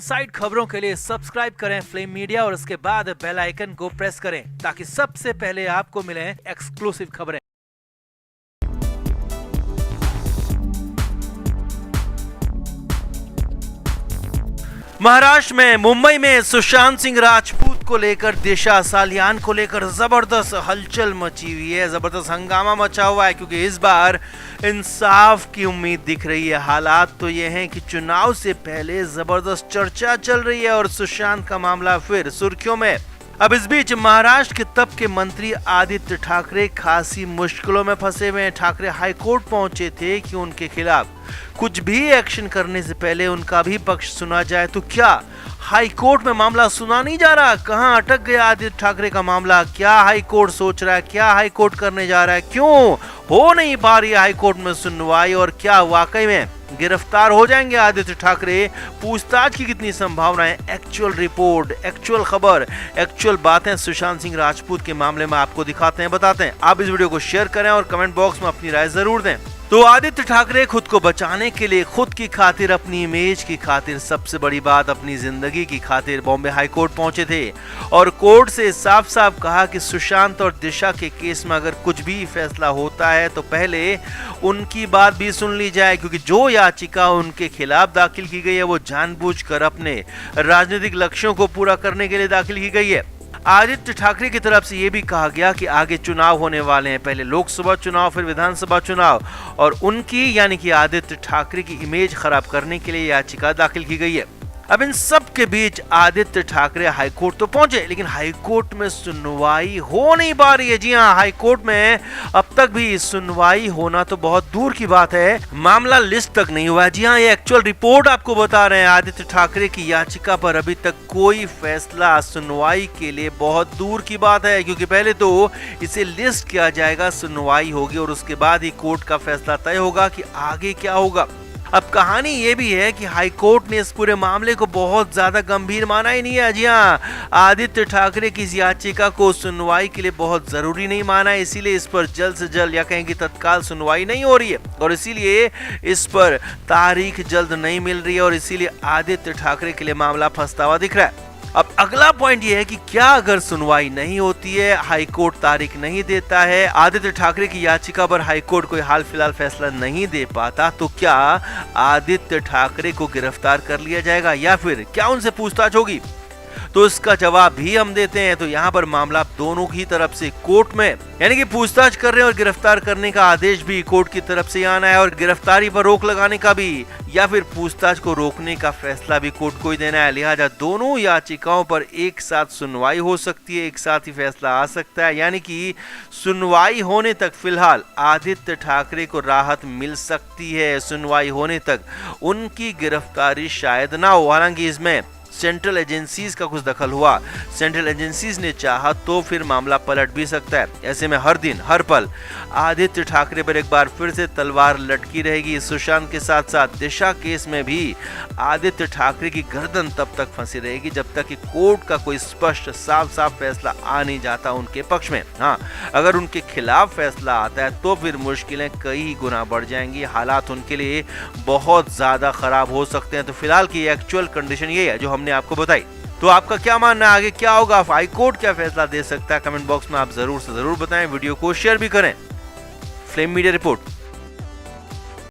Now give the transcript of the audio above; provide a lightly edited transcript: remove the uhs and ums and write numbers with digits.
Side खबरों के लिए सब्सक्राइब करें फ्लेम मीडिया और उसके बाद बेल आइकन को प्रेस करें ताकि सबसे पहले आपको मिले एक्सक्लूसिव खबरें। महाराष्ट्र में मुंबई में सुशांत सिंह राजपूत को लेकर दिशा सालियान को लेकर जबरदस्त हलचल मची हुई है, जबरदस्त हंगामा मचा हुआ है क्योंकि इस बार इंसाफ की उम्मीद दिख रही है। हालात तो ये हैं कि चुनाव से पहले जबरदस्त चर्चा चल रही है और सुशांत का मामला फिर सुर्खियों में। अब इस बीच महाराष्ट्र के तब के मंत्री आदित्य ठाकरे खासी मुश्किलों में फंसे हुए हैं। ठाकरे हाईकोर्ट पहुंचे थे कि उनके खिलाफ कुछ भी एक्शन करने से पहले उनका भी पक्ष सुना जाए। तो क्या हाईकोर्ट में मामला सुना नहीं जा रहा? कहां अटक गया आदित्य ठाकरे का मामला? क्या हाईकोर्ट सोच रहा है? क्या हाईकोर्ट करने जा रहा है? क्यों हो नहीं पा रही है हाईकोर्ट में सुनवाई? और क्या वाकई में गिरफ्तार हो जाएंगे आदित्य ठाकरे? पूछताछ की कितनी संभावना है? एक्चुअल रिपोर्ट, एक्चुअल खबर, एक्चुअल बातें सुशांत सिंह राजपूत के मामले में आपको दिखाते हैं, बताते हैं। आप इस वीडियो को शेयर करें और कमेंट बॉक्स में अपनी राय जरूर दें। तो आदित्य ठाकरे खुद को बचाने के लिए, खुद की खातिर, अपनी इमेज की खातिर, सबसे बड़ी बात अपनी जिंदगी की खातिर बॉम्बे हाई कोर्ट पहुंचे थे और कोर्ट से साफ साफ कहा कि सुशांत और दिशा के केस में अगर कुछ भी फैसला होता है तो पहले उनकी बात भी सुन ली जाए, क्योंकि जो याचिका उनके खिलाफ दाखिल की गई है वो जानबूझकर अपने राजनीतिक लक्ष्यों को पूरा करने के लिए दाखिल की गई है। आदित्य ठाकरे की तरफ से यह भी कहा गया कि आगे चुनाव होने वाले हैं, पहले लोकसभा चुनाव फिर विधानसभा चुनाव, और उनकी यानी कि आदित्य ठाकरे की इमेज खराब करने के लिए याचिका दाखिल की गई है। अब इन सब के बीच आदित्य ठाकरे हाईकोर्ट तो पहुंचे, लेकिन हाईकोर्ट में सुनवाई हो नहीं पा रही है। जी हां, हाईकोर्ट में अब तक भी सुनवाई होना तो बहुत दूर की बात है, मामला लिस्ट तक नहीं हुआ। जी हां, ये एक्चुअल रिपोर्ट आपको बता रहे हैं। आदित्य ठाकरे की याचिका पर अभी तक कोई फैसला सुनवाई के लिए बहुत दूर की बात है, क्योंकि पहले तो इसे लिस्ट किया जाएगा, सुनवाई होगी और उसके बाद ही कोर्ट का फैसला तय होगा कि आगे क्या होगा। अब कहानी ये भी है कि हाईकोर्ट ने इस पूरे मामले को बहुत ज्यादा गंभीर माना ही नहीं है। जी हाँ, आदित्य ठाकरे की इस याचिका को सुनवाई के लिए बहुत जरूरी नहीं माना है, इसीलिए इस पर जल्द से जल्द या कहें कि तत्काल सुनवाई नहीं हो रही है और इसीलिए इस पर तारीख जल्द नहीं मिल रही है और इसीलिए आदित्य ठाकरे के लिए मामला फंसता हुआ दिख रहा है। अब अगला पॉइंट ये है कि क्या अगर सुनवाई नहीं होती है, हाईकोर्ट तारीख नहीं देता है, आदित्य ठाकरे की याचिका पर हाईकोर्ट कोई हाल फिलहाल फैसला नहीं दे पाता, तो क्या आदित्य ठाकरे को गिरफ्तार कर लिया जाएगा या फिर क्या उनसे पूछताछ होगी? तो इसका जवाब भी हम देते हैं। तो यहाँ पर मामला दोनों की तरफ से कोर्ट में, यानी कि पूछताछ कर रहे हैं और गिरफ्तार करने का आदेश भी कोर्ट की तरफ से आना है और गिरफ्तारी पर रोक लगाने का भी या फिर पूछताछ को रोकने का फैसला भी कोर्ट को ही देना है। लिहाजा दोनों याचिकाओं पर एक साथ सुनवाई हो सकती है, एक साथ ही फैसला आ सकता है, यानी कि सुनवाई होने तक फिलहाल आदित्य ठाकरे को राहत मिल सकती है। सुनवाई होने तक उनकी गिरफ्तारी शायद ना हो। हालांकि इसमें सेंट्रल एजेंसीज का कुछ दखल हुआ, सेंट्रल एजेंसीज ने चाहा तो फिर मामला पलट भी सकता है। ऐसे में हर दिन हर पल आदित्य ठाकरे पर एक बार फिर से तलवार लटकी रहेगी। सुशांत के साथ साथ दिशा केस में भी आदित्य ठाकरे की गर्दन तब तक फंसी रहेगी जब तक कि कोर्ट का कोई स्पष्ट साफ साफ फैसला आ नहीं जाता उनके पक्ष में। हाँ, अगर उनके खिलाफ फैसला आता है तो फिर मुश्किलें कई गुना बढ़ जाएंगी, हालात उनके लिए बहुत ज्यादा खराब हो सकते हैं। तो फिलहाल की एक्चुअल कंडीशन ये है जो हमने आपको बताई। तो आपका क्या मानना है, आगे क्या होगा? हाईकोर्ट क्या फैसला दे सकता है? कमेंट बॉक्स में आप जरूर से जरूर बताएं, वीडियो को शेयर भी करें। Flame media report.